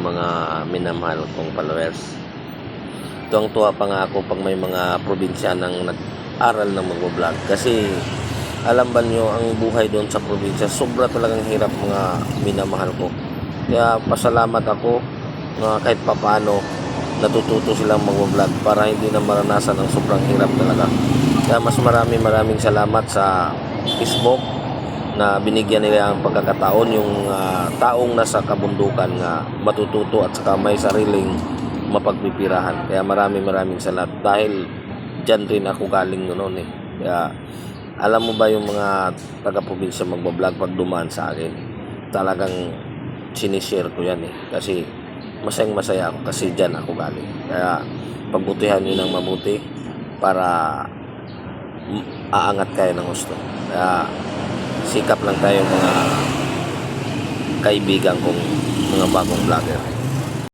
mga minamahal kong followers. Tuwang-tuwa pa nga ako pag may mga probinsya nang nag-aral na mag-vlog. Kasi alam ba nyo, ang buhay doon sa probinsya, sobra talagang hirap mga minamahal ko. Kaya pasalamat ako na kahit papaano natututo silang mag-vlog para hindi na maranasan ang sobrang hirap talaga. Kaya mas maraming salamat sa Facebook na binigyan nila ang pagkakataon yung taong nasa kabundukan na matututo at saka may sariling mapagpipirahan. Kaya maraming salamat dahil dyan rin ako galing noon eh. Kaya alam mo ba yung mga taga-probinsya magbablog pag dumaan sa akin, talagang sinishare ko yan eh. Kasi masaya ako kasi dyan ako galing. Kaya pagbutihan nyo ng mabuti para aangat kayo ng gusto. Kaya sikap lang tayo mga kaibigan kong mga bagong vlogger.